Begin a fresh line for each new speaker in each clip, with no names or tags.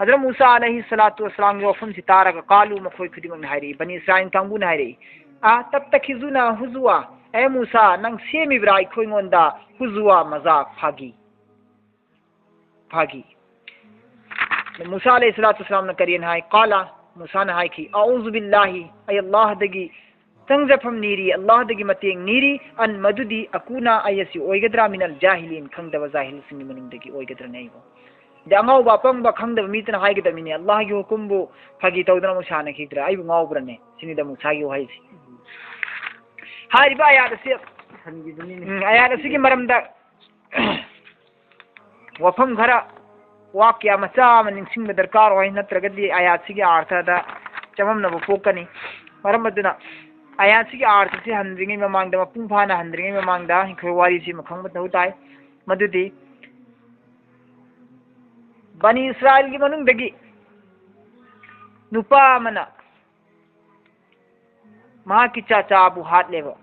हज़रत मूसा अलैहिस्सलातु वस्सलाम के वफन सितारा का कालू मखोई खुदी मंग हायरी बनी इस्राइल कांगू हायरी तब तक हिजुना हुजुआ ए मूसा नंग सेमी ब्राई खोई गोंदा हुजुआ मजाक फागी मूसा अलैहिस्सलातु वस्सलाम ने करियन हाय काला मूसा ने हाय की औज़ु बिल्लाहि ay अल्लाह दगी तंगजफम नीरी अल्लाह दगी मतेंग नीरी अन मदुदी अकुना ayasi ओइगद्रा मिनल जाहिलिन खंगदब जाहिल सिंग मनिंग दगी ओइगद्रा नैबो जांगाव बापंग बखंग मीतना हाइगदमिने अल्लाह की हुकुमबु फगी तौदना मुसाना खिद्रा आइबु गावब्रने सिनिदा मुसागी हाइसि हारिबा आयात से आयात से की मरमदा वफम खरा वाक्य मचा मनिंग दरकार होय नत्रगदी आयात से की अर्थदा चममना पोकनी मरमदुना आयात से की अर्थ से हंद्रिंगे ममांगदा मपुंग फाना हंद्रिंगे ममांगदा खो वारी से मखंग मतौ ताई मदुदी बनी इस्राइल की मनुंग दगी नुपा मना महा की चाचा अबू हाथ लेबा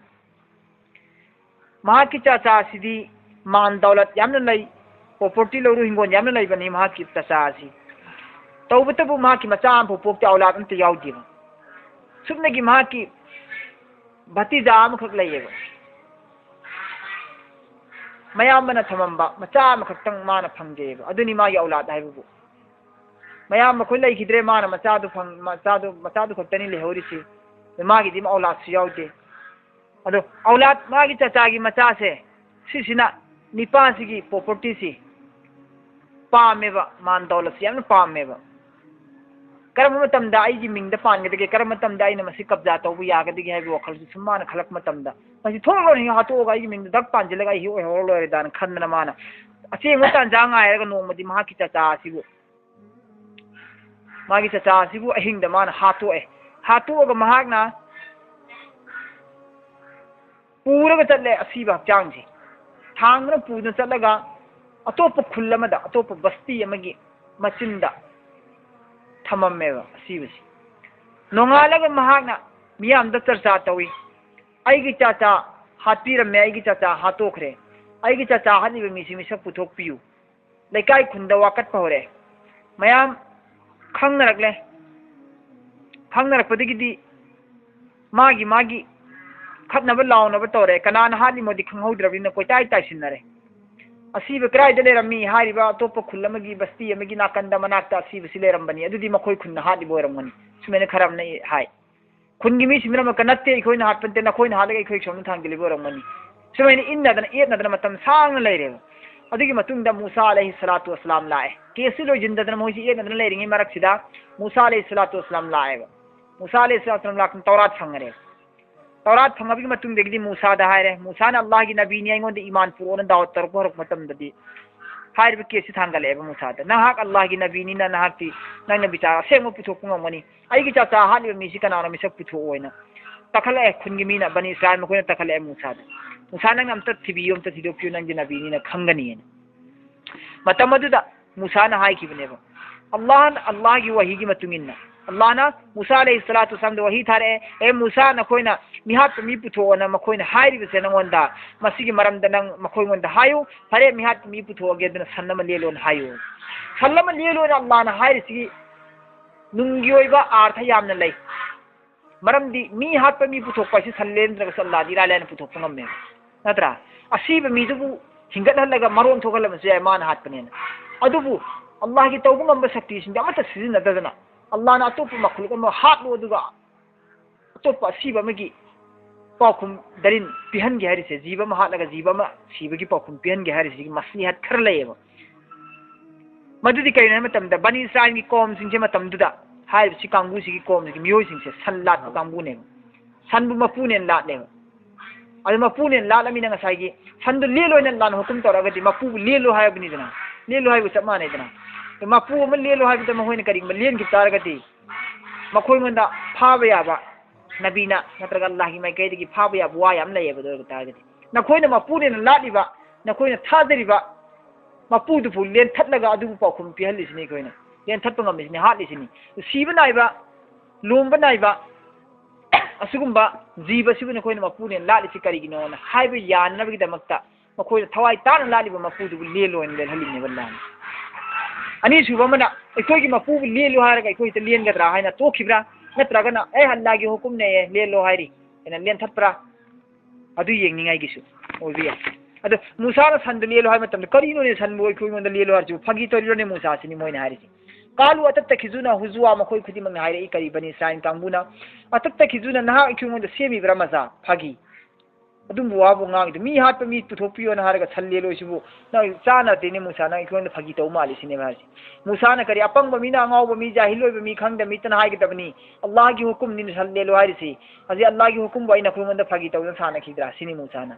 महा की चाचा सिदी मान दौलत यामन लई प्रॉपर्टी लोरु हिंगोन यामन लई बनी महा की चाचा सी तौबतबु महा की मचा अम पोपते औलाद अंत याउदीबा सुबने की महा की भतीजा अम खक लईबा मयाम थमंबा मचा खतंग माना फंगेब अदुनी मागी औलाद हाइबु मयाम मखोय लैखिद्रे माना मचादु फंग मचादु खतनी लेहौरिसि मागी दिम औलाद सु याउदे अदो औलाद मागी चाचागी मचा से सिसिना निपासिगी प्रॉपर्टी सी पामेबा मान दौलत से याम पामेबा करम मतमदा आइगी मिंग द पानगदगे करम मतमदा आइना मसि कब्जा तौबु यागदगे हाइबु वखल सुमाना खलक मतमदा मसि थोरो नि हातोगा आइगी मिंग दक पांजलगा हि ओय होर लोरे दान खन्ना माना अचे मतान जांग आयरगा नोमदि महा की चाचा सिबु मागी चाचा सिबु अहिंग द माना हातोगा महागना पूरगा चले असीबा हक्चांग से थांगना पूजना चलगा अतोप खुल्लमदा अतोप बस्ती अमगी मचिंदा थममेबा असीबसी नोंगालगा महागना मियाम द चर्चा तवी आइगी चाचा हातीरमे आइगी चाचा हातोखरे आइगी चाचा हानिबे मिसि मिसक पुथोकपियु लेकाय खुंदा वाकट पहरे मयाम खंगरकपदगिदी मागी खतनब लाउनब तोरे कनान हाली मोदी खंगहौद्रबिना कोइताय ताइसिनरे असीबे क्राइद लेरमी हारिबा अतोप खुल्लमगी बस्ती अमगी नाकंदा मनाक्ता असीबे सि लेरमबनी अदुदी मखोय खुन्ना हाली बोरमगनी सुमेने खरामने हाय खुनगी मी सिमरम कनत्ते इखोयना हाटपंते नखोयना हालगा इखोय सोम थांगली बोरमगनी सुमेने इन्नदना एतनदना मतम सांगना लेरे अदुगी मतुंगदा मूसा अलैहिस्सलातु वस्सलाम लाए केसि लोजिंददना मोइसि एतनदना लेरिंगे मरक्सिदा मूसा अलैहिस्सलातु वस्सलाम लाएबा मूसा अलैहिस्सलातु वस्सलाम लाकन तौरात फंगरे तौरात फंगबगी मतुंगदगी मूसा दा हायरे मूसा ना अल्लाह की नबी नि आइगोंद ईमान पुरोन दावत तरक होरक मतमददी हायरबे केसि थांगलेबा मूसा दा नहाक अल्लाह की नबी नि ना नहाकती नंगना बिचारा सेमो पुथोकंगमनी आइगी चाचा हालिबे मिसि कनानो मिसक पुथो ओइना तखले खुनगी मीना बनी इस्राइल मखोयना तखले मूसा दा मूसा नंग अमत थिबियो अमत थिदोपियो नंग नबी नि ना खंगनी मतमदुदा मूसा ना हाइकिबनेबा अल्लाह की वही की मतुंगिना अल्लाह ना मूसा अलैहिस्सलातु वस्सलाम द वही थारे ए मूसा नखोयना मिहात मी पुथोना मखोयना हाइरिबसे नंगोंदा मसिगी मरमदा नंग मखोयंदा हायु फरे मिहात मी पुथोगे दना सन्नम लेलोन हायु सल्लम लेलोन अल्लाह ना हाइरिसि नुंगी ओइबा अर्थ यामना लै मरमदी मी हात मी पुथोकपासि सल्लेंद्रग सल्लादि रालेन पुथोकंगमे नत्रा असीबे मीदुबु हिंगतहलगा मरोन थोगलमसे मान हातपनेना अदुबु अल्लाह की तौबु ngamba शक्ति सिंदा मत सिजिनददना Allah na atop makhluk ama hat lo duga atop asiba magi paukum darin pihan ge hari se jiba ma hat laga jiba ma siba gi paukum pihan ge hari se maslihat khar layeba madudi kai na matam da Bani Israel gi kom sing se matam duda hai si kangbu si gi kom gi miyoi sing se san lat kangbu ne san bu mapu ne lat ne adu mapu ne lat ami na ngasai gi san du lelo ne lan hukum tora ga di mapu lelo hai bani dana lelo hai bu sama ne dana mapu ma lelo hai bi da ma hoine kari ma len gi tar ga di makhoi manda pha ba ya ba nabina natraga Allah gi mai kai gi pha ba ya bu wa yam la ye ba do ga tar ga di na khoi na mapu ne lat di ba na khoi na tha dari ba mapu du fu len that laga adu pa khum pi halis ni khoi na len that pa ngam ni ha lis ni siba nai ba lom ba nai ba asugumba jiba sibuna khoi na mapu ne lat li kari gi no na hai ba yan na bi da makta makhoi na thawai ta na lali ba mapu du lelo en len halim ni wallan ani suba mana ikoi gi mapu lelo ha ga ikoi te len ga tra hai na to khibra natraga na Allah gi hukum ne lelo hairi ena len that pra adu yeng ni ngai gi su obiya adu Musa na san lelo hai matam kari no ne san boy khoi mon da lelo har ju phagi tori ne Musa sini moi na hari qalu atattakhizuna huzwa ma khoi khudi mang hairi kari Bani Israil kanguna atattakhizuna na ikoi mon da semi bramaza phagi adum wa bu ngang mi hat mi puthopio na har ga challelo sibu na chana te ne Musa na ikoi na phagi to mali sini ma Musa na kari apang ba mi na ngau ba mi jahilo ba mi khang da mi tan hai ga tabni Allah gi hukum ni challelo hari si aji Allah gi hukum ba ina khoi mon da phagi to na sana khidra sini Musa na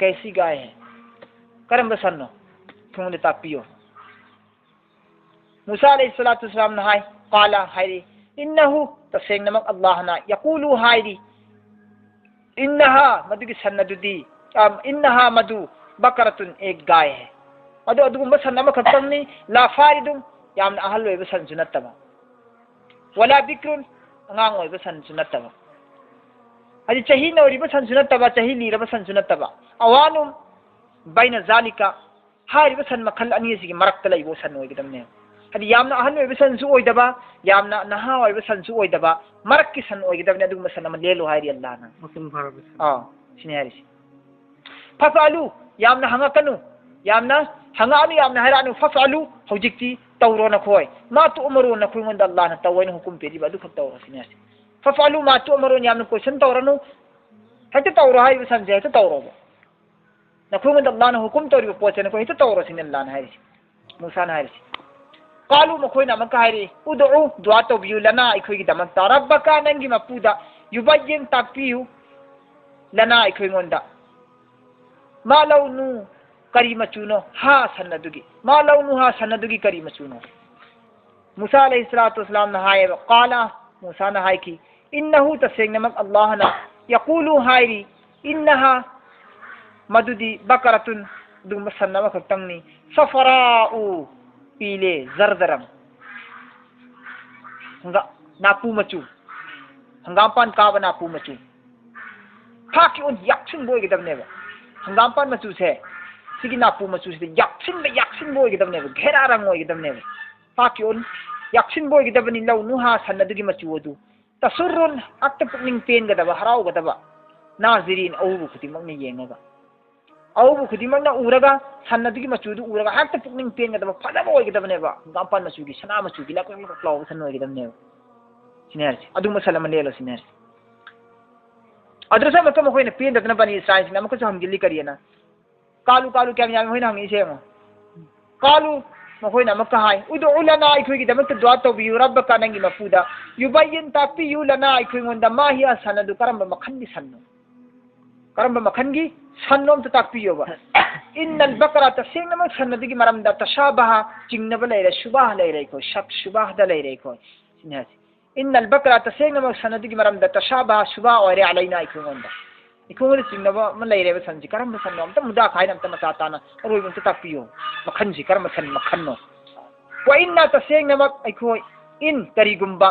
कैसी गाय है करम बसन्नो थोंदे तापियो मूसा अलैहिस्सलातु वस्सलाम ने हाय काला हायरी इन्नहु तसेंग नमक अल्लाह ना यकूलु हायरी इन्नहा मधु की सन्नदुदी इन्नहा मधु बकरतुन एक गाय है अदो अदुगुम सन्न म खतंगनी ला फारिदुम याम अहल ओइब सन्सु नत्तबा वला बिक्रुन अंगांग ओइब सन्सु नत्तबा अदि चही नौरिब सन्सु नत्तबा चही लीरब सन्सु नत्तबा अवानुम बाइन जालिका हारिब सन मखल अनि सिगी मरक्ता लइबो सन ओइगदमने हदि यामना अहन ओइब सनसु ओइदबा यामना नहा ओइब सनसु ओइदबा मरक्की सन ओइगदमने अदुम सन म लेलो हारि अल्लाह ना मुस्लिम भारब सिने हारिसि फफालु यामना हंगकनु यामना हंगानु यामना हरानु फफालु हौजिक्ति तौरो न खोय मा तु उमरो न खोय मंद अल्लाह ना तवैन हुकुम पेरिबा दु खत तौरो सिने हारिसि फफालु मा तु उमरो यामना क्वेश्चन तौरनु हते तौरो हारिब सनजे हते तौरो नखुम अल्लाह ने हुकुम तौरी पोचन को हित तौरो सिन अल्लाह ने हारि मूसा ने हारि कालू मखोय ना मका हारि उदउ दुआ तो बियु लना अखोय की दमक रब्बका नंगी मपुदा युबय्यन तापियु लना अखोय गोंदा मा लौनु करी मचुनो हा सन्नदुगी मा लौनु हा सन्नदुगी करी मचुनो मूसा अलैहिस्सलातु वस्सलाम ने हाय काला मूसा ने हाय की इन्नहु तसेंग नमक अल्लाह ना यकूलु हायरी इन्नहा मधुदी बकरतुन दुम सन्नम खतंगनी सफराउ पीले जरदरम हंगा नापू मचू हंगामपान काब नापू मचू फाकी उन याक्सिन बोय गदबने हंगामपान मचू से सिगी नापू मचू से याक्सिन बोय गदबने घेरा रंग होय गदबने फाकी उन याक्सिन बोय गदबनी लौ नुहा सन्नदुगी मचू अदु तसुरुन अक्त पुनिंग पेन गदबा हराव गदबा नाजिरीन औबु खुतिमंग येंगगा औबु खुदिमंग ना उरगा सन्नदुगी मचुदु उरगा हक्त पुनिंग पेन गदबा फदबा ओइगदबनेबा गामपान मचुगी सना मचुगी ला कोन क्लाव सन ओइगदबनेबा सिनेरसी अदु मसलम नेलो सिनेरसी अद्रसा मत मखोइन पेन दतना बनी साइंस नमक हम गिल्ली करियना कालू कालू क्या याम होइना हंगी सेम कालू मखोइन नमक हाय उदु उलना आइखोगी दमक दुआ तो बियु रब्बका नंगी मफुदा युबय्यन तापि युलना आइखोई गोंदा माहिया सनदु करम मखंदी सन्नो करम मखंगी सन्नोम तो तापियोबा इन्नल बकरा तसेंग नमक सन्नदुगी मरमदा तशाबहा चिंगनब लेरे सुबाह लेरे को शक सुबाह द लेरे को सिनेसी इन्नल बकरा तसेंग नमक सन्नदुगी मरमदा तशाबहा सुबाह ओरे अलैना आइखोई गोंदा इखोंगल चिंगनब म लेरे सनजी करम सन्नो त मुदा खाइनम त मचा ताना रोइबम त तापियो मखंजी करम सन मखन्नो व इन्ना तसेंग नमक आइखोई इन करिगुंबा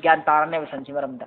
gyan tarane ba sanchi maramda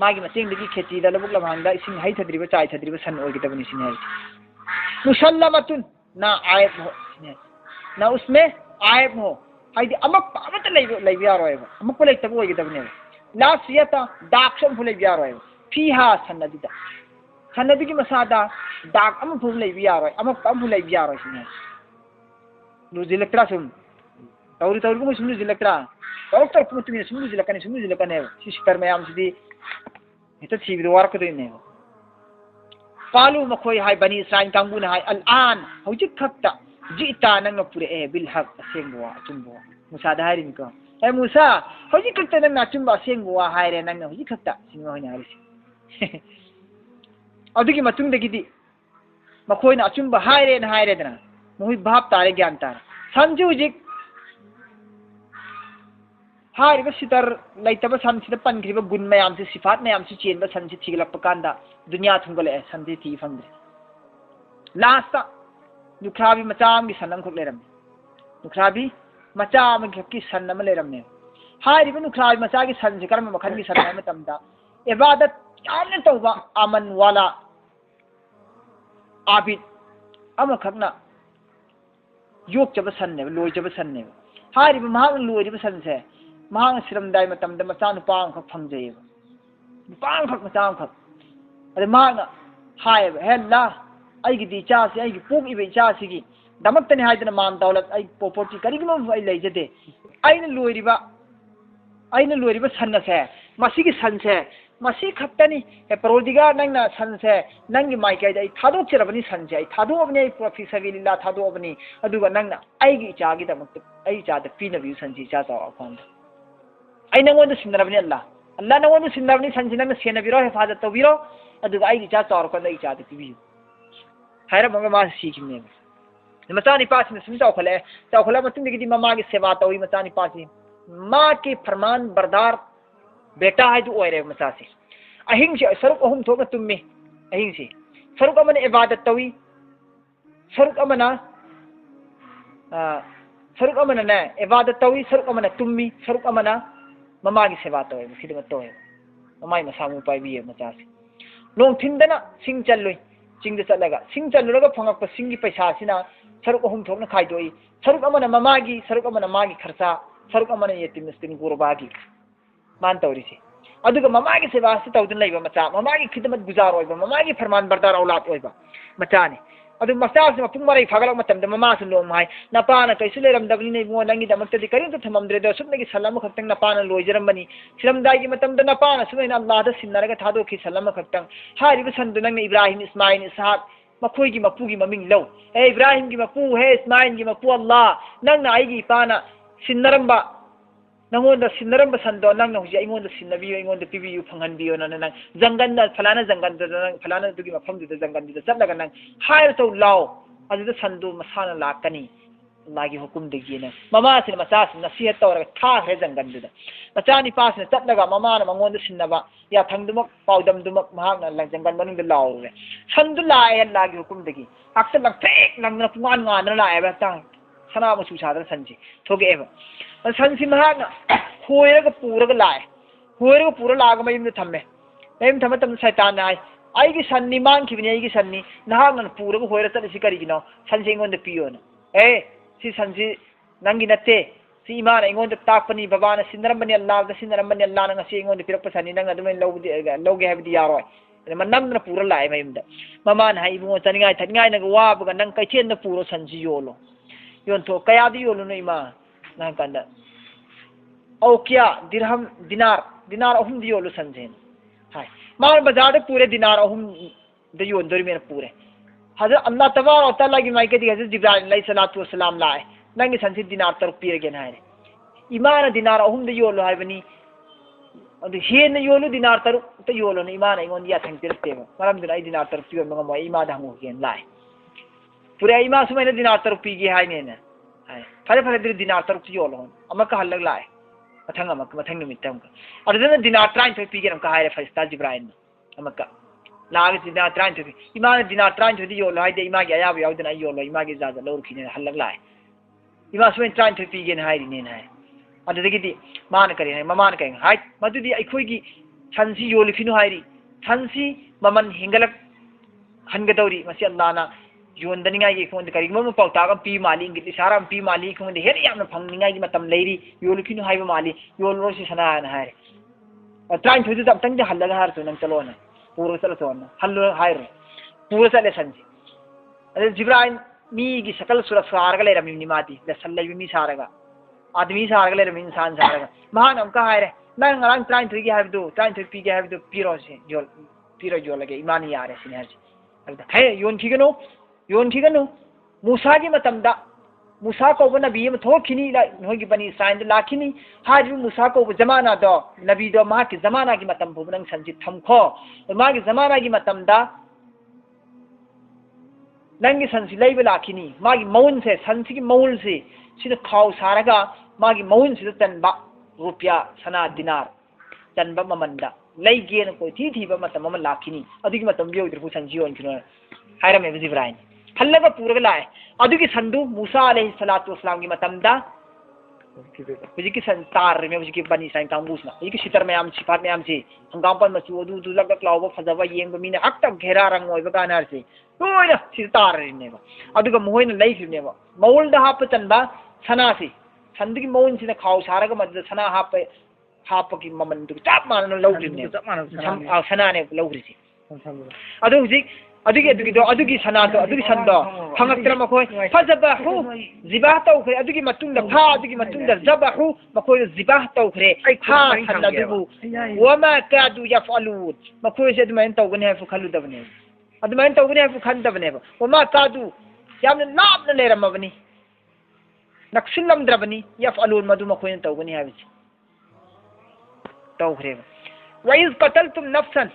मागी मतेंग दगी खेती दा लबुक लमांगदा इसिंग हाई थद्रिबा चाय थद्रिबा सन ओइ गितबनि सिने मुसल्लमतुन ना आयब हो ना उसमें आयब हो हाइदि अमक पावत लैबिया रोयबा अमक को लैतब ओइ गितबनि ला सियता दाक्षम फु लैबिया रोयबा फीहा सन्नदी की मसादा दाग अम फु लैबिया रोय अमक पम फु लैबिया रोय सिने नुजिलक्रा सुम तौरी को सुनु जिलक्रा तौर पुतुनि सुनु जिलकने सिस्टर मयाम सिदि हेता थीबिदो वारकदोइने कालू मखोय हाय बनी इस्राइल कांगुना हाय अलान हौजिक खक्ता जिता नंग पुरे ए बिल हक असेंगवा अचुंबो मुसा दारिन को ए मुसा हौजिक खक्ता नंग अचुंबा असेंगवा हायरे नंग हौजिक खक्ता सिंगो होइना हारिस अदुगी मतुंग दगिदि मखोयना अचुंबा हायरे दना मोहि भाब तारे ज्ञान तार संजु हुजिक हारिबा सितर लैतबा संसिदा पनग्रिबा गुण मयाम से सिफात मयाम से चेनबा संसि थिगलपा कांदा दुनिया थुंगले संदि थी फंद्रे लास्ट नुखराबी मचाम की सन्नम खुक लेरम नुखराबी मचाम की सन्नम लेरमने हारिबा नुखराबी मचा की सन से कर्म मखन की सन्नम तमदा इबादत यामने तौबा अमन वाला आबिद अम खकना योग जब सन्ने लोय जब सन्ने हारिबा महाग लोय जब सन से महांग सिरमदाय मतमदा मचा नुपा अंखक फंगजयेबा नुपा अंखक मचा अंखक अरे मांग हाय हेला अगी दी चासी अगी पोक इबे चासी दमक्तने हाइदना मान दौलत आई प्रॉपर्टी करिगम आई लेजदे आइन लोरिबा सन्नसे मसिगी सनसे मसी खक्तनी हे प्रोदिगा नंगना सनसे नंगी माइकै आई थादोचरबनी सनसे आई थादोबनी आई प्रॉफिट सबिलिल्लाह थादोबनी अदुगा नंगना आईगी इचागी दमक्त आई इचादा पीनबी सनसी इचा चाव अफांद आई नंगोंद सिनरबनी अल्लाह नंगोंद सिनरबनी सनसी नंगना सेनबिरो हिफाजत तौबिरो अदुगा आई इचा चावरकदा इचादा पीबियो हायरा मंगा मा सीखिने मचानी पासिन सुम चावखले मतुंदगी ममागी सेवा तौई मचानी पासी माँ के फरमान बरदार बेटा है जो ओरे मचासी अहिंग से सरुक अहुम थोक तुम्मे अहिंग से सरुक अमन इबादत तौई सरुक अमन ने इबादत तौई सरुक अमन तुम्मी सरुक अमन ममागी सेवा तौई सिदम तौई ममाई मसामु पाइबी मचासी लोंग थिंदना सिंग चल्लोई चिंग चलगा सिंग चलुरगा फंगक सिंगी पैसा सिना सरुक अहुम थोकना खाइदोई सरुक अमन ममागी सरुक अमन मागी खर्चा सरुक अमन यतिम मिस्किन गुरबागी मान तौरीसे अदुगा ममागी सेवा से तौदन लैबा मचा ममागी खिदमत गुजार ओइबा ममागी फरमान बरदार औलाद ओइबा मचाने अदु मचासे मपुंग मरै फागलक मतमदा ममासु लोम हाय नपाना कैसु लेरमदबनी नै मो नंगी दमक्तदि करिंत थममद्रे द सुमनगी सलाम खक्तंग नपाना लोइजरमबनी सिरमदाई मतमदा नपाना सुमैना अल्लाह द सिन्नरगा थादोखि सलाम खक्तंग हारिबा संदु नंग इब्राहिम इस्माइल इसहाक मखोई मपुगी ममिंग लो हे इब्राहिम की मपू हे इस्माइल की मपू अल्लाह नंग आईगी पाना सिन्नरंबा नंगोंद सिन्नरंबा संदो नंग हुजी अइंगोंद सिन्नबियो अइंगोंद पिबियो फंगनबियो नंग जंगन फलाना जंगन नंग फलाना दुगी मफम दु जंगन दु चलगा नंग हायर तो लाओ अदु संदो मसाना लाकनी लागी हुकुम दगिना ममा से मचा से नसीहत तौर था है जंगल दुदा मचा नि पास ने चटलगा ममा न मंगोन सिन्नबा या थंगदुमक पाउदम दुमक महाक न जंगल मनुंग लाउरे संदु लाए लागी हुकुम दगी हक्त लग फेक लंग न पुआन गान लाए बा ता सना मसु सादर संजी थोगे एव संसी महाक होयरग पूरग लाए होयरग पूरा लाग मयम थम्मे मयम थम तम शैतान आय आईगी सन्नी मांगखिबने आईगी सन्नी नहाक न पूरग होयर चलसी करिगिनो संजी गोंद peon si sanji nangi nate si imana ingon takpani babana sinarambani Allah da sinarambani Allah nang si ingon pirak pasani nang adumai loge habdi yaroi manam na pura lai mayimda maman hai bungo taningai thaningai nang wa buga nang kai chen na puro sanji yolo yon to kaya di yolo no ima nang kanda au kya dirham dinar ahum di yolo sanjen hai mar bazar de pure dinar ahum de yon dori mena pure हज़रत अल्लाह तबारक व तआला की माइके दी हज़रत जिब्राइल अलैहिस्सलातु वस्सलाम लाए नंगे संसी दिनार तरुक पीरगे नायरे इमान दिनार अहुम दे योलो हाइबनी अदु हेन योलो दिनार तरुक त योलो न इमान इंगोन या थंग तिरतेबा मरम दुना दिनार तरुक पीर मंगा मोय इमा दंगो गेन लाए पूरे इमा सुमैने दिनार तरुक पीगे हाइने न हाय फरे फरे दिनार तरुक योलो अमक हल्लग लाए मथंग निमित्तम अदु दिनार 30 पीगे हम कहायरे फरिश्ता जिब्राइल अमक लाग दिनार 30 इमा दिनार 30 योलो हाइदे इमा के आया याउदना योलो इमा के जाजा लौर खिने हल्लग लाए इमा सुमैन 30 पीगे न हाइरिने न अदुदगिदी मान करे है ममान कहे हाय मदुदी अखोइगी संसी योलिफिनु हाइरी संसी ममन हिंगलक हनगदौरी मसी अल्लाहना योंदनिंगाई के फोन करी मम पौताग पी माली इंगित सारा पी माली खोंद हेर यामन फंगनिंगाई की मतम लेरी योलिफिनु हाइबा माली योलो से सना न हाय 30 थुदु तब तंग हल्लग हार तो नंग चलो न पूरा चलो तो न हल्लो हायर पूरा चले संजी अरे जिब्राइल मी की सकल सुरत सारग ले रमी निमाती दसल्लै मी सारगा आदमी सारगले रमी इंसान सारगा महान हम कहा है मैं ngरang 30 की हाबिदो 30 पी के हाबिदो पीरो जो लगे ईमानी यार है सिनहर जी है योन ठीकनो मूसा की मतमदा मूसा को नबी में थोखिनी नोगी बनी साइन लाखिनी हाजु मूसा को जमाना दो नबी दो मा की जमाना की मतम बुनंग संजित थमखो मा की जमाना की मतमदा नंगी संसी लेब लाखिनी मागी मौन से संसी की मौल से सिद खाव सारगा मागी मौन से तनबा रुपया सना दिनार तनबा ममंदा लेगे न कोई थी बा मतम मम लाखिनी अदुगी मतम बियो दिरु संजीवन किनो हायरम ए जिब्राइल हल्लगा पूरग लाए अदुगी संदु मूसा अलैहिस्सलातु वस्सलाम की मतमदा हुजी की संतार में हुजी की बनी साइन कांगूसना हुजी की सितर में आम सिफात में आम से हंगाम पर मचु दु दु लग क्लाव फजवा येंग मीने हक्तम घेरा रंग ओय बगानार से ओय सितार रिनेबा अदुगा मोहन लैफिनेबा मौल दा हाप तनबा सना से संदगी मौन से खाव सारगा मद सना हाप की ममन दु चाप मान लौरिने सना ने लौरि से अदु हुजी अदुगी सना तो अदुगी संदो फंगक्तर मखोय फजबहु जिबाह तौखरे अदुगी मतुंग फा अदुगी मतुंग जबहु मखोय जिबाह तौखरे फा सनदुबु वमा कादु यफअलून मखोय से अदुमैन तौगने है फुखलु दबने अदुमैन तौगने है फुखन दबने वमा कादु यामन लापन लेरमबनी नक्सिलमद्रबनी यफअलून मदु मखोय तौगने है बिच तौखरे वइज कतलतुम नफ्सन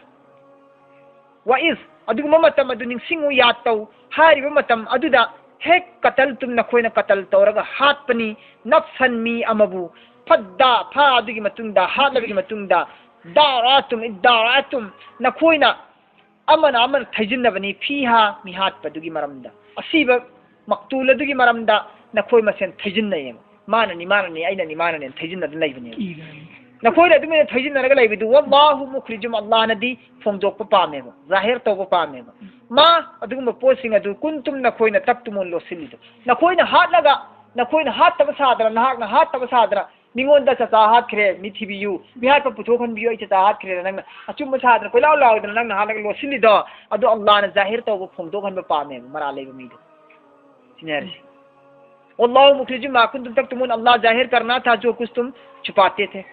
वइज अदुगुम मतम अदु निंसिंगु यातौ हारिबा मतम अदुदा हेक कतल तुम नखोइना कतल तौरगा हातपनी नफ्सन मी अमबु फद्दा फा अदुगी मतुंगदा हातलबगी मतुंगदा दारातुम नखोइना अमन थैजिनबनी फीहा मी हातपदुगी मरमदा असीबा मक्तूल अदुगी मरमदा नखोइ मसेन थैजिननय माननी आइनानी मानने थैजिनदन लैबने नखोइना अदुमे थैजिनरगा लैबिदु वल्लाहु मुखरिजुम अल्लाह नदी फोंदोकपा पामेबा जाहिर तौबा पामेबा मा अदुगुम पोसिंग अदु कुंतुम नखोइना तक्तुमुन लोसिलिदु नखोइना हातब सादरा नहाकना हातब सादरा मिंगोंदा चचा हात खरे मिथिबियु बिहार पर पुथोखन बियो चचा हात खरे नंग अचुम सादरा कोइलाव लावदना नंग हालग लोसिलिदो अदु अल्लाह न जाहिर तौबा फोंदोखन पामेबा मरा लेबा मिदु सिनेर वल्लाहु मुखरिजुम मा कुंतुम तक्तुमुन अल्लाह जाहिर करना था जो कुछ तुम छुपाते थे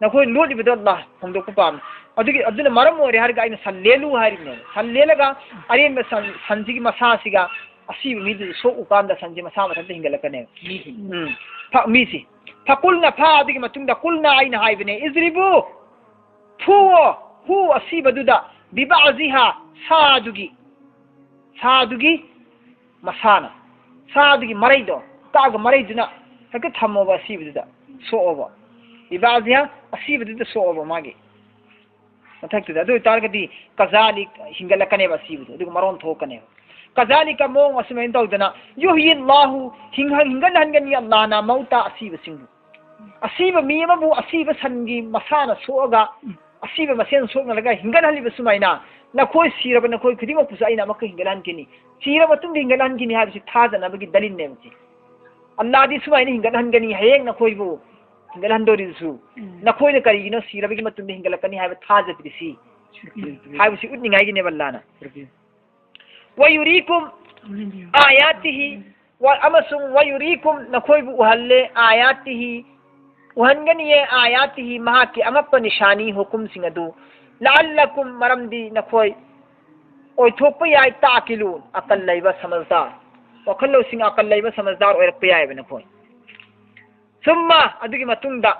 नखोइ लोडिबदो अल्लाह फोंदोकपा पाम अदुगी अदुना मरम ओरे हरगा आइना सल्लेलु हारिने सल्लेलगा अरेम संजिगी मसासिगा असी मिदु सो उकांदा संजि मसा मथंत हिंगलकने मीसी फकुलना फा अदुगी मतुंगदा कुलना आइना हाइबने इजरिबु फू असी बदुदा बिबाजिहा सादुगी मसाना सादुगी मरैदो काग मरैदुना हेक् थम्मोबा असीबदुदा सोओबा इबाजिया असीबदुदा सोओबा मागे मथक्तुदा अदु तारगदी कजालिक हिंगलकनेबा असीबदु अदु मरोन थोकनेबा कजालिका मोंग असुमेन तौदना युहिल्लाहु हिंगलहनगनी अल्लाहना मौता असीबसिंगु असीब मीमबु असीब संगी मसाना सोगा असीब मसेन सोगनलगा हिंगलहलिबा सुमाइना नखोय सीरब नखोय खुदिमपुस आइना मक हिंगलहनकिनी सीरब तुंग हिंगलहनकिनी हाबिसि थाजनबगी दलिलनेबची अल्लाह दी सुमाइना हिंगलहनगनी हयेंग नखोयबु हिंगलहनदोरिसु नखोयना करिगिनो सीरबगी मतुंग हिंगलकनी हाबि थाजदिसि हाबिसि उदनिंगायगिने बल्लाना वयुरीकुम आयातिहि व अमसुम वयुरीकुम नखोयबु उहल्ले आयातिहि उहनगनिये आयातिहि महाकी अंगप निशानी हुकुम सिंगदु लअल्लकुम मरमदी नखोय ओइथोप याय ताकिलून अकल लैबा समझदार वखल्लो सिंग अकल लैबा समझदार ओइरप यायबे नखोय सुम्मा अदुगी मतुंगदा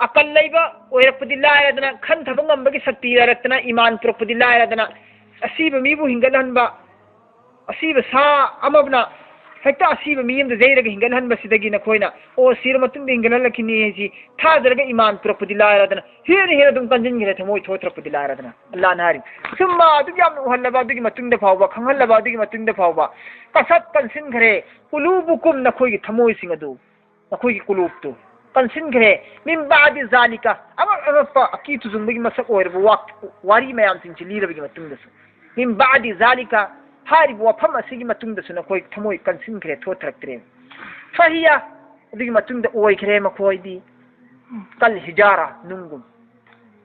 अकल लैबा ओइरपदि लायरदना खनथब ngambagi शक्ति रत्ना ईमान पुरपदि लायरदना असीब मीबु हिंगलहनबा असीब सा अमबना हेक्ता असीब मीम द जैरग हिंगलहनबा सिदगी नखोयना ओ सिर मतुंग हिंगलहनलखिनी हेजी थाजरग ईमान पुरपदि लायरदना हेर हेर दुम कंजिनगिरे थमोय थोत्रपदि लायरदना अल्लाह नारी सुम्मा अदुगी याम उहल्लबा अदुगी मतुंग फावबा खंगहल्लबा अदुगी मतुंग फावबा कसत कंसिनगरे कुलूबुकुम नखोयगी थमोय सिंगदु नखोयगी कुलूबतु कंसिनगरे मिन बादि जालिका अमप अकी तुजुंबगी मसक ओइरबु वारी मयाम सिंची लीरबगी मतुंगदसु मिन बादि जालिका हारिब वफम असिगी मतुंगदसु नखोय थमोय कंसिनगरे थोथरक्तरे फहिया अदुगी मतुंगद ओइखरे मखोयदी कल हिजारा नुंगुम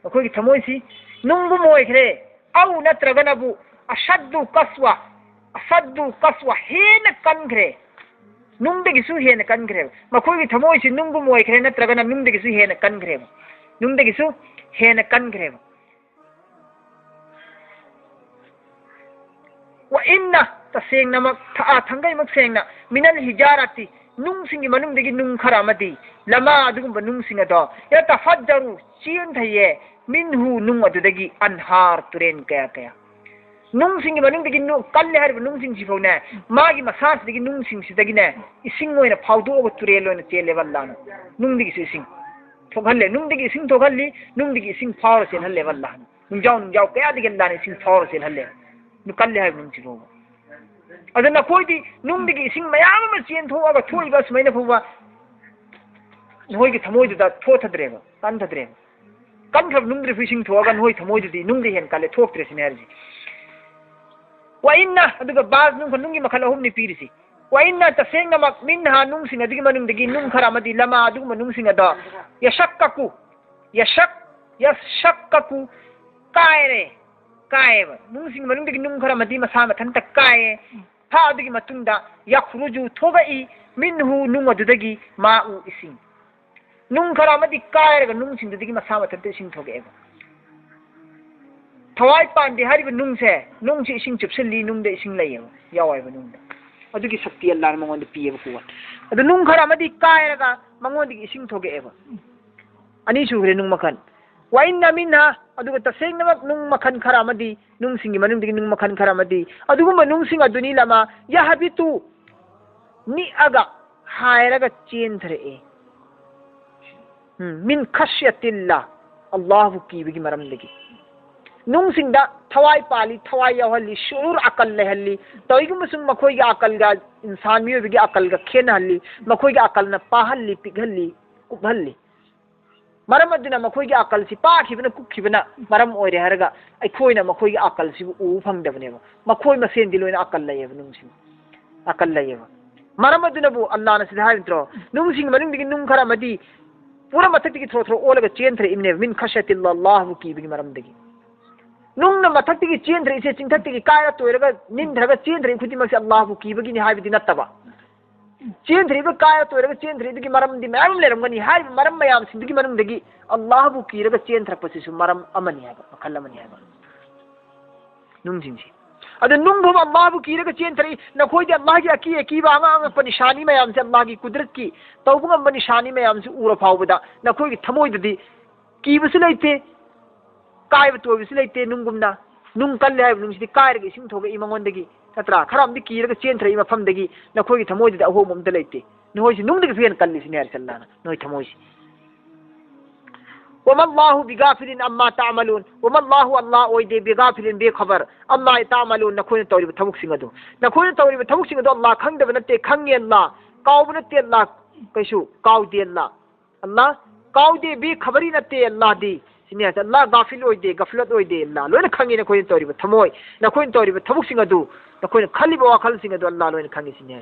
नखोयगी थमोयसी नुंगुम ओइखरे औ नत्रगनबु अशद्दु कसवा हेन कनगरे नुंगदगिसु हेन कनगरे मखोयगी थमोयसी नुंगुम ओइखरे नत्रगन नुंगदगिसु हेन कनगरे नुंगदगिसु हेन कनगरे व इन्ना तसेंगनमक थंगैमक सेंगना मिनल हिजारती नुंगसिंगी मनुंगदगी नुंग खरामदी लमा अदुगुंबा नुंगसिंग अदो यतफज्जरु चीनथये मिनहु नुंग अदुदगी अनहार तुरेन कया कया नुंगसिंगी मनुंगदगी नु कल्ले हरिबा नुंगसिंग सिफौने मागी मसासदगी नुंगसिंग सिदगिने इसिंग ओइना फावदोगा तुरेल ओइना चेलेबल्लाना नुंगदगी इसिंग थोगहल्ले नुंगदगी इसिंग थोगहल्ली नुंगदगी इसिंग फावर सेनहल्ले बल्लाना नुंजाव कयादगी लाने इसिंग फावर सेनहल्ले नुकल्ले हाय नुंग सिफौबा अदना कोइदी नुंगदगी इसिंग मयाम अमा चेनथोगा थोइबा सुमाइना फौबा नोइगी थमोइदुदा थोथद्रेबा कनथद्रेबा कनखब नुंगद्रे फिसिंग थोगा नोइ थमोइदुदी नुंगदे हेन काले थोक्त्रेसिने हरजी वइन्ना अदुगा बाज नुंगी मखल अहुमनि पीरिसि वइन्ना तसेंगमक मिन्हा नुंगसिंग अदुगी मनुंगदगी नुंग खरामदी लमा अदुगुम नुंगसिंग अदा यशक्ककु कायेबा नुंगसिंग मनुंगदगी नुंग खरामदी मसा मथंत काये था अदुगी मतुंगदा यखरुजु थोगई मिन्हु नुंग अदुदगी माउ इसिंग नुंग खरामदी कायरगा नुंगसिंग दुदगी मसा मथंत इसिंग थोगेबा थवाई पांडे हरिबा नुंगसे नुंगसे इसिंग चुपसली नुंगदे इसिंग लैयेबा यावायबा नुंगदा अदुगी शक्ति अल्लाह मंगोंद पियेबा कुवा अदु नुंग खरामदी कायरगा मंगोंदगी इसिंग थोगेबा अनि सुग्रे नुंग मखन वाइन्ना मिन्हा अदुगा तसेंगनमक नुंग मखन खरामदी नुंगसिंगी मनुंगदगी नुंग मखन खरामदी अदुगुम नुंगसिंग अदुनी लमा यहबितु निअगा हायरगा चेंथरे मिन खश्यतिल्लाह अल्लाह कीबगी मरमदगी नुंगसिंगदा थवाई पाली थवाई यावहल्ली शूर अकल लेहल्ली तोइगुम सुम मखोइगा अकलगा इंसान मियोबिगी अकलगा खेनहल्ली मखोइगा अकलना पाहल्ली पिघल्ली कुबहल्ली मरम अदुना मखोइगी अकल सि पाखिबना कुखिबना मरम ओइरे हरगा अखोइना मखोइगी अकल सिबु उ फंगदबनेबा मखोइ मसेन दिलोइना अकल लयेबा नुंगसिंग अकल लयेबा मरम अदुनबु अल्लाह न सिधा हाइत्रो नुंगसिंग मनुंगदगी नुंग खरामदी पूरा मथक्तिगी थ्रो ओलगा चेंथरे इमने मिन खशतिल्लाह कीबगी मरमदगी नुंगना मथक्तिगी चेंथरे इसे चिंथक्तिगी कायरा तोइरगा निंधरगा चेंथरे खुदिमसे अल्लाह कीबगी नि हाइबदी नत्तबा चेंथरीब काया तोरग चेंथरीदगी मरमदी मयाम लेरमगनी हाय मरम मयाम सिंदगी मनुंगदगी अल्लाहबु कीरग चेंथरपसिसु मरम अमनि हाबा मखल अमनि हाबा नुंगजिंसी अद नुंगबु अल्लाहबु कीरग चेंथरी नखोइदे अल्लाहगी अकी अकीबा अंग पनिशानी मयाम से अल्लाहगी कुदरत की तौबुंग पनिशानी मयाम से उरा फावबदा नखोइगी थमोइददी कीबसु लैते कायब तोबसु लैते नुंगुमना नुंग कल्ले हाय नुंगसिदि कायरग इसिंग थोगे इमंगोंदगी नत्रा खरामदी कीरग चेंथ्रई मफमदगी नखोई थमोइदि अहोम अमत लेते नोइसि नुंगदि फेन कल्लिसिने हारि सल्लाना नोइ थमोइसि वमल्लाहु बिगाफिलिन अम्मा तामलून वमल्लाहु अल्लाह ओइदे बिगाफिलिन बेखबर अम्मा तामलून नखोइन तौरिब थमुकसिंग अदु नखोइन तौरिब थमुकसिंग अदु अल्लाह खंगदब नते खंगे अल्लाह काउब नते अल्लाह कैसु काउदे अल्लाह काउदे बे खबरी नते अल्लाह दी सिने अल्लाह गाफिल ओइदे गफलत ओइदे अल्लाह लोइन खंगे नखोइन तौरिब थमोइ नखोइन तौरिब थमुकसिंग अदु नखोइन खलिब वाखलसिंग अदु अल्लाह लोइन खंगे सिने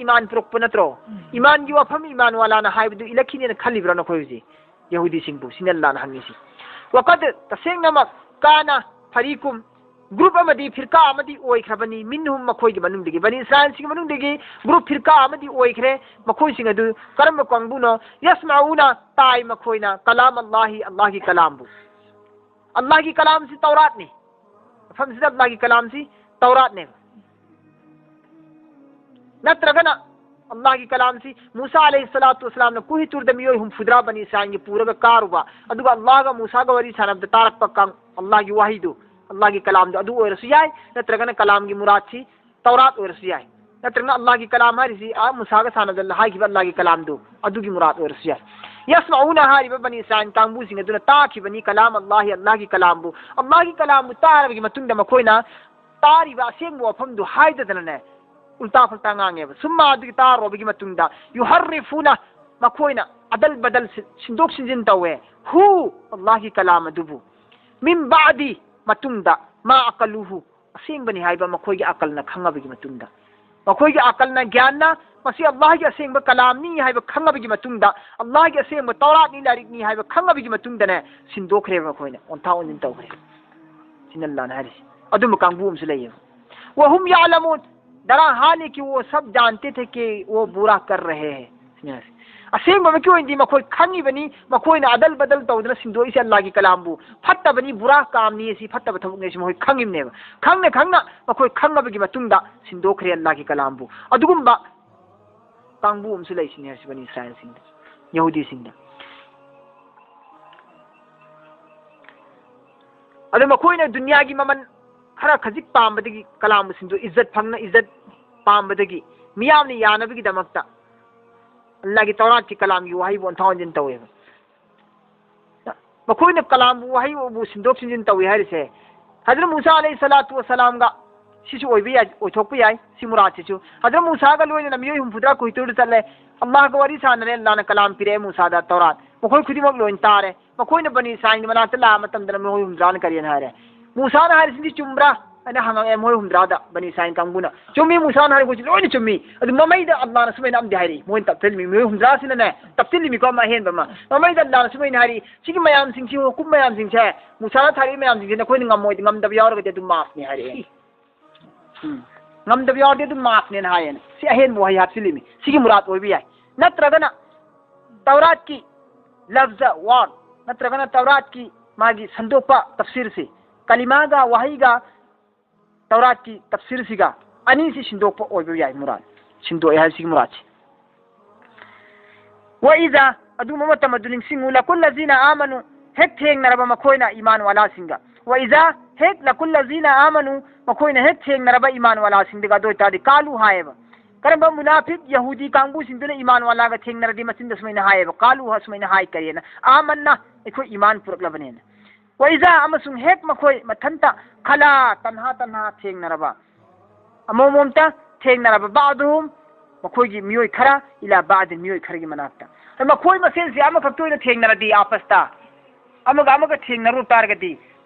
ईमान पुरक पनत्रो ईमान की वफम ईमान वाला ना हाय बदु इलखिने न खली ब्रा न खोयजे यहूदी सिंह बु सिनल्ला न हंगिसी वकद तसेंग नमक काना फरीकुम ग्रुप अमदी फिरका अमदी ओइ खबनी मिनहुम मखोय की मनुंग दिगे बनी इस्राएल सिंह मनुंग दिगे ग्रुप फिरका अमदी ओइ खरे मखोय सिंह अदु करम कंगबुनो यस्माउना ताई मखोयना कलाम अल्लाह की कलाम बु अल्लाह की कलाम से तौरात ने फमसिद अल्लाह की कलाम से तौरात ने नत्रगना अल्लाह की कलाम से मूसा अलैहिस्सलातु वस्सलाम ने कुहि तुरद मियो हम फुदरा बनी इस्राएल की पूरा कारुबा अदुगा अल्लाह का मूसा का वरी सानब तारक पक्का अल्लाह की वाहिदु अल्लाह की कलाम अदु ओरसु याय नत्रगना कलाम की मुराद थी तौरात ओरसु याय नत्रगना अल्लाह की कलाम हरिसी आ मूसा का सानब अल्लाह की अल्लाह की कलाम दो अदु की मुराद ओरसु याय यस्माउना हारिब बनी इस्राएल कांबू सिंह अदुना ताखि बनी कलाम अल्लाह की कलाम बु अल्लाह की कलाम तारब की मतुंग द मखोइना तारिबा सेंग वफम दु हाइददने उल्टा फल्टा गांगेब सुम्मा अदुगी तारोबगी मतुंगदा युहर्रिफुना मखोइना अदल बदल सिंदोक सिंजिन तवे हु अल्लाह की कलाम अदुबु मिन बादी मतुंगदा मा अकलुहु असेंगबनी हाइबा मखोइगी अकलना खंगबगी मतुंगदा मखोइगी अकलना ज्ञानना मसी अल्लाह की असेंग कलामनी हाइबा खंगबगी मतुंगदा अल्लाह की असेंग तौरात नि लारिकनी हाइबा खंगबगी मतुंगदने सिंदोखरे मखोइना ओंथा ओनिन तौखरे सिनल्लाह हारिस अदुम कांगबुम से लइए वहुम यालमून दरा हाल है कि वो सब जानते थे कि वो बुरा कर रहे हैं असेंग में क्यों इंदी मखोई खंगी बनी मखोई ना अदल बदल तौदना सिंदोई से अल्लाह की कलाम बु फट्टा बनी बुरा काम नहीं सी फट्टा बथमुने से मखोई खंगिम ने खंगना मखोई खंगबगी मतुंगदा सिंदोखरे अल्लाह की कलाम बु अदुगुम्बा कांगबु उमसे लैसिने हरसि बनी इस्राएल सिंह यहूदी सिंह अदु मखोई ना दुनिया की ममन खरा खजिक पामबदगी कलाम सिंदो इज्जत फंगना इज्जत पामबदगी मियामने यानबगी दमकता अल्लाह की तौरात की कलाम की वही बोन थावन तवे मखोइने कलाम वही वो सिंदोक सिंजिन तवे हरिसे हजरत मूसा अलैहिस्सलातु वस्सलाम गा सिसु ओइबि याय ओथोकपि याय सिमुरात सिसु हजरत मूसा गा लोइने नमियो हम फुदरा कोइतुर चले अल्लाह का वरी सानरे अल्लाह ने कलाम पिरे मूसा दा तौरात मखोइ खुदिमक लोइन तारे मखोइने बनी साइन मनात ला मतम दर मोइ हम जान करियन हारे मूसा ना हरिसिंदी चुम्ब्रा अना हंगा मोइ हुमद्रादा बनी साइन कांगबुना चुम्मी मूसा ना हरि कुछ लोइन चुम्मी अदु ममैदा अल्लाह ना सुमैना अमदि हरि मोइन तपतिल मोइ हुमद्रा सिनने तपतिल मि को मा हेन बमा ममैदा अल्लाह ना सुमैना हरि सिगी मयाम सिंग सिहो कुम मयाम सिंग छे मूसा ना थारी मयाम सिंग ने कोइ ngam दब यावरगदे दु माफ नि हरि ngam दब यावरदे दु माफ ने हायन सि अहेन बो हाय हापसिलिमि सिगी मुराद ओइबि याय नत्रगना तौरात की लफ्ज वर्ड नत्रगना तौरात की मागी संदोपा तफसीर से कलिमा गा वही गा तौरात की तफसीर सिगा अनी से सिंदोप ओइबो याय मुराद सिंदो याय सिग मुराद व इजा अदु ममत मदुलिंग सिंगु लकुल लजीना आमनु हेक थेंग नरबा मखोइना ईमान वाला सिंगा व इजा हेक लकुल लजीना आमनु मखोइना हेक थेंग नरबा ईमान वाला सिंगा दो तादि कालू हायबा करबा मुनाफिक यहूदी कांगू सिंदुने ईमान वाला गा थेंग नरदि मसिन दसमैना हायबा कालू हसमैना हाय करियना आमन्ना इखो ईमान पुरकलबनेना वैजा अमसुंग हेक मखोई मथंता खला तन्हा तन्हा थेंगनरबा अमोमोमता थेंगनरबा बादुम मखोई की मियोई खरा इला बाद मियोई खरगी मनाक्ता मखोई मसेन से अम खक्तोइना थेंगनरदी आपस्ता अमगा थेंगनरु तारगदी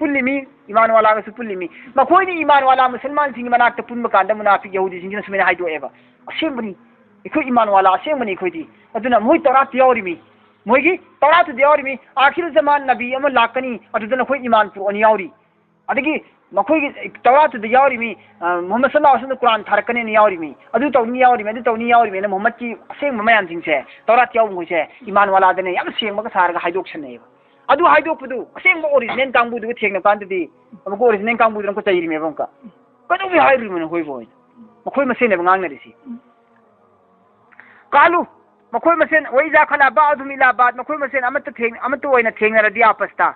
पुल्लिमी ईमान वाला का पुल्लिमी मखोई ने ईमान वाला मुसलमान सिंह मनाक पुन मकान मुनाफिक यहूदी सिंह सुमेन हाइदो एबा असेंबनी इखो ईमान वाला असेंबनी खोदी अदुना मोय तौरात यावरिमी मोयगी तौरात यावरिमी आखिर जमान नबी अम लाकनी अदुना खोई ईमान पुरन यावरी अदगी मखोई तौरात यावरिमी मोहम्मद सल्लल्लाहु अलैहि वसल्लम कुरान थारकने यावरिमी अदु तौनी यावरिमी अदु तौनी यावरिमी ने मोहम्मद की असेंब मयान सिंह से तौरात याव मोय से ईमान वाला दने याम सेंग मका सारगा हाइदोक सनेबा अदु हाइदोकपदु असेंब ओरिजिनल कांबुदु थेंगना कांददि अमको ओरिजिनल कांबुदु को चैरिमे बंका कदु बि हाइरिमे होय बोय मखोय मसेने बंगांगनरिसि कालु मखोय मसेन वइजा खला बादु मिला बाद मखोय मसेन अमत ओइना थेंगनरदि आपस्ता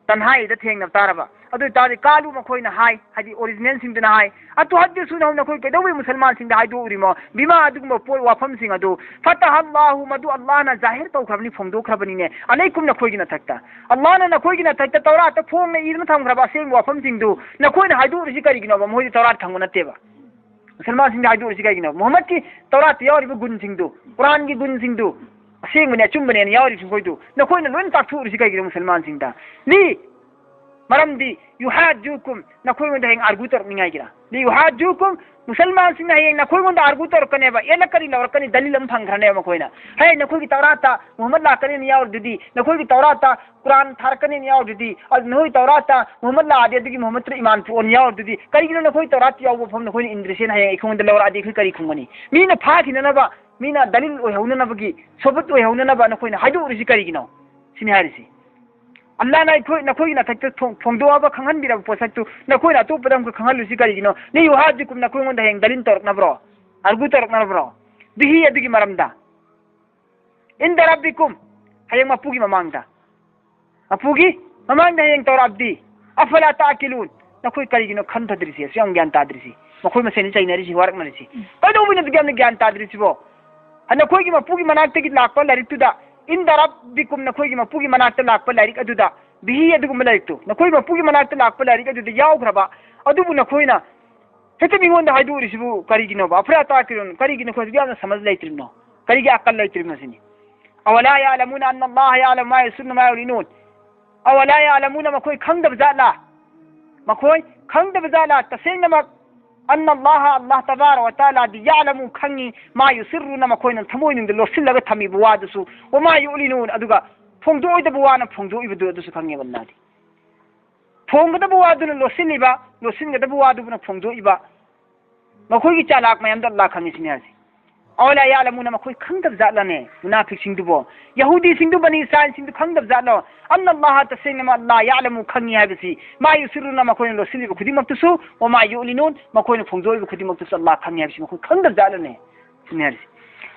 तन्हाई द थेंगना तारबा अदु तादि कालु मखोयना हाय हादि ओरिजिनल सिंगदना हाय अतु हद्दिसुना नखोय केदोबि मुसलमान सिंग हाइदो उरिमो बिमा अदुगम पोय वाफम सिंग अदु फतहल्लाहु मदु अल्लाहना जाहिर तौखरबनि फोंदोखरबनिने अलैकुम नखोयगिना थक्ता अल्लाहना नखोयगिना थक्ता तौरात फोंगना इरना थंगरबा सेंग वाफम सिंगदु नखोयना हाइदो उरिसि करिगिनो बा मोहि तौरात खंगो नतेबा मुसलमान सिंग हाइदो उरिसि करिगिनो मोहम्मद की तौरात यावरिबो गुन सिंगदु कुरान की गुन सिंगदु सेंगबने अचुंबने यावरि सिंगोयदु नखोयना लोइन ताक्थु उरिसि करिगिनो मुसलमान सिंगदा ली मरमदी युहाजुकुम नखोय मंद हेंग आर्गु तर निंगाय गिरा ली युहाजुकुम मुसलमान सिंह हेंग नखोय मंद आर्गु तर कनेबा एला करी लवर कनी दलील हम फंगरने मखोयना हे नखोय की तौराता मोहम्मद ला करी नियाव दुदी नखोय की तौराता कुरान थार कनी नियाव दुदी और नखोय तौराता मोहम्मद ला आदि दुगी मोहम्मद त्र ईमान फो नियाव दुदी करी गिनो नखोय तौरात याव फम नखोय इंद्रसेन हेंग इखोंद लवर आदि करी खुंगनी मीना फाखिननबा मीना दलील ओय हौननबगी सोबत ओय हौननबा नखोयना हाइदो उरिसि करी गिनो सिनि हारिसि अल्लाह ना नखोई ना थक फोंदोब खंगन बिरा पोसक्तु नखोई ना तो पदम खंगलुसि करिगिनो नि युहाजुकुम नखोई मोंद हेंग दलिन तोरकनब्रो आर्गु तोरकनब्रो बिहि अदुगी मरमदा इन दरबिकुम हयंग मपुगी ममांगदा अपुगी ममांगदा हेंग तोराबदी अफला ताकिलून नखोई करिगिनो खंथद्रिसि सियं ज्ञान ताद्रिसि मखोई मसेनि चाइनरिसि वारकनरिसि कदोबिन ज्ञान ताद्रिसिबो नखोई मपुगी मनाक्तगी लाकपा लरितुदा इन दरबिकुम नखोई मपुगी मनाक्ता लाकपा लारिक अदुदा बिहि अदुगुम लारिकतु नखोई मपुगी मनाक्ता लाकपा लारिक अदुदा यावग्रबा अदुबु नखोइना हेते मिगोंदा हाइदुरिसिबु करिगिनो बा अफरा ताकिरुन करिगिनो खोज याना समझ लैत्रिनो करिगी अकल लैत्रिनो सिनी अवला यालमुन अन्न अल्लाह यालम मा यसुन मा युरिनुन अवला यालमुन मखोई खंगदब जाला मखोई खंगदब जाला तसेंगमा अन्न अल्लाह तबारक व तआला यालमु खंगी मा युसिरुन मखोइना थमोइनिंद लोसिलगा थमी बुवादसु व मा युलिनुन अदुगा फोंदोइदब वाना फोंदोइबदु अदुसु खंगे बन्नादि फोंगदब वादुना लोसिलिबा लोसिनगदब वादुना फोंदोइबा मखोइगी चालाक मयमद अल्लाह खंगिसिनि हासि अवला यालमुन मखोइ खंगदब जालाने मुनाफिक सिंगदुबो यहूदी सिंगदु बनी इस्राइल सिंगदु खंगदब जालो अन्न अल्लाह तसेंगमा अल्लाह यालमु खंगी हाबिसि मा युसिरुन मखोइना लोसिलिबा खुदिमक्तुसु व मा युलिनुन मखोइना फोंदोइबा खुदिमक्तुसु अल्लाह खंगी हाबिसि मखोइ खंगदब जालाने सिनि हासि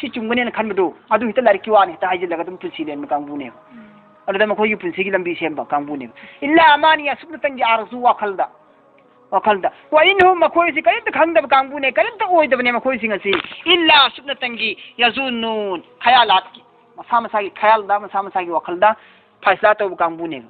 सि चुंगने खनबदो अदु हित लारिकी वाने हित हाइजे लगदम पुलसी लेन कांगबुने अदम मखोई पुलसी की लंबी सेम कांगबुने इल्ला अमानिया सुबन तंगी आरजु वाखलदा व इनहुम मखोई सि करित खंगदब कांगबुने करित ओइदबने मखोई सिंगसी इल्ला सुबन तंगी यजुनून खयालात की मसा मसागी खयालदा मसा मसागी वाखलदा फैसला तो कांगबुने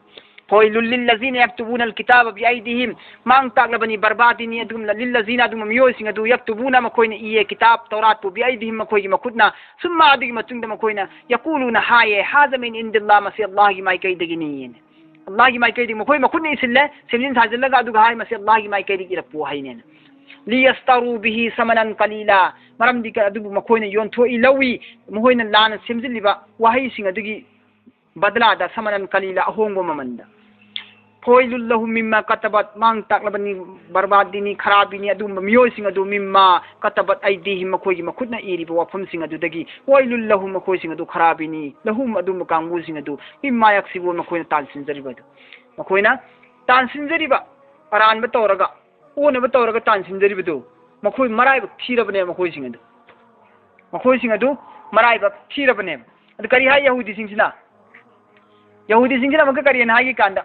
फॉइलुल लिल्लज़ीना यक्तुबूना अलकिताब बिअयदिहिम मांग तागलबनी बर्बादिनी अदुम लिल्लज़ीना अदुम मियोसिंग अदु यक्तुबूना मखोइना इये किताब तौरात पु बिअयदिहिम मखोइगी मखुदना सुम्मा अदुगी मतुंगदा मखोइना यकुलूना हाये हाज़ा मिन इंदिल्लाह मसी अल्लाह की माइकैदगिनी अल्लाह की माइकैदगी मखोइ मखुदना इसिल्ले सिमजिन साजलगा अदुगा हाय मसी अल्लाह की माइकैदगी रपु हायनेन लियस्तरू बिही समनन कलीला मरमदि अदुबु मखोइना योनथोइ लवी मखोइना लाना सिमजिलिबा वाहैसिंग अदुगी बदलादा समनन कलीला अहोंगो ममंदा foilul lahum mimma katabat mang taklabani barbadini kharabini adu miyoy sing adu mimma katabat aidihim makhoi gi makhutna iri bo wafam sing adu dagi foilul lahum makhoi sing adu kharabini lahum adu makangbu sing adu mimma yaksibu makhoina tan sinjariba adu makhoina tan sinjariba aran ba tawraga ona ba tawraga tan sinjariba du makhoi marai ba thirabane makhoi sing adu marai ba thirabane adu kari ha yahudi sing sina maka kari na gi kanda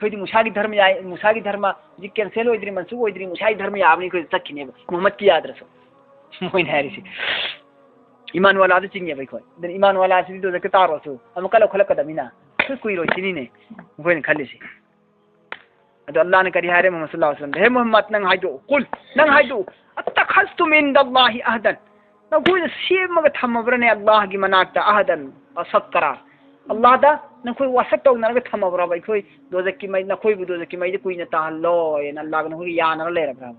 कोई मुसागी धर्म जी cancel होइद्री मनसुब होइद्री मुसागी धर्म याबनी कोई तक्किने मोहम्मद की याद रसो मोइन हैरिसी ईमान वाला तो चिंगे भाई कोई दन ईमान वाला से तो जके तारो सो हम कल खलक कदमिना कोई रो चिनी ने कोई खाली से अद अल्लाह ने करी हारे मोहम्मद सल्लल्लाहु अलैहि वसल्लम हे मोहम्मद नंग हाइदो कुल नंग हाइदो अतखस्तुम इंदल्लाहि अहदन न कोई सेमग थमबरने अल्लाह की मनाकता अहदन असकरा अल्लाह दा नखोई वासक तौनरग थमबरा भाई कोई दोजकी मई नखोई बु दोजकी मई कुई न ताहलो न अल्लाह न होई यानर लेरबरा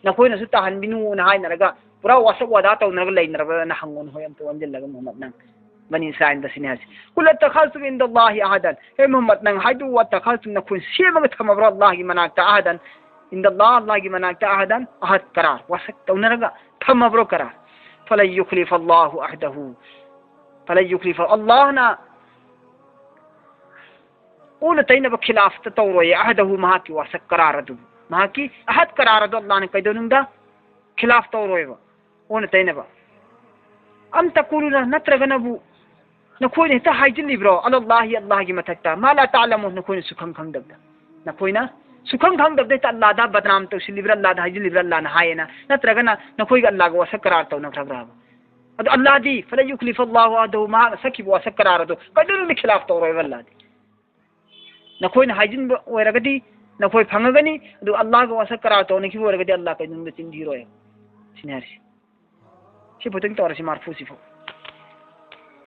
नखोई नसु ताहन बिनु न हाय नरगा पूरा वासक वादा तौनरग लेनरबा न हंगोन होय अम तो वंजल मोहम्मद नंग बनी साइन दसिने हस कुल तखल्तु इंदल्लाहि अहदन हे मोहम्मद नंग हाइदु व तखल्तु नखोई सेमग थमबरा अल्लाह की मनाकता अहदन इंदल्लाह अल्लाह की मनाकता अहदन अहद करार वासक तौनरग थमबरो करार फला युखलिफ अल्लाहु अहदहु फला युखलिफ अल्लाह ना ओन तैनब खिलाफ तौरोय अहदहु महाकी वासक करारदु महाकी अहद करारदु अल्लाह ने कैदनुंदा खिलाफ तौरोय ओन तैनब अम तकुलुना नत्रगनबु नखोइने ता हाइजिलिब्रो अल्लाह अल्लाह की मथक्ता माला तालमु नखोइने सुखं खंगदबदा नखोइना सुखं खंगदबदे ता अल्लाह दा बदनाम तौसिलिब्रा अल्लाह दा हाइजिलिब्रा अल्लाह न हायना नत्रगना नखोइ अल्लाह को वासक करार तौ नखरग्रा अद अल्लाह दी फला युखलिफ अल्लाह अहदहु मा सकी वासक करारदु कैदनु खिलाफ तौरोय अल्लाह दी नखोइन हाइजिन ओरगदी नखोइ फंगगनी अदु अल्लाह को वासक करा तो नखि ओरगदी अल्लाह का जिंद चिंधीरोय सिनारसी से पुतंग तोरसी मारफूसी फो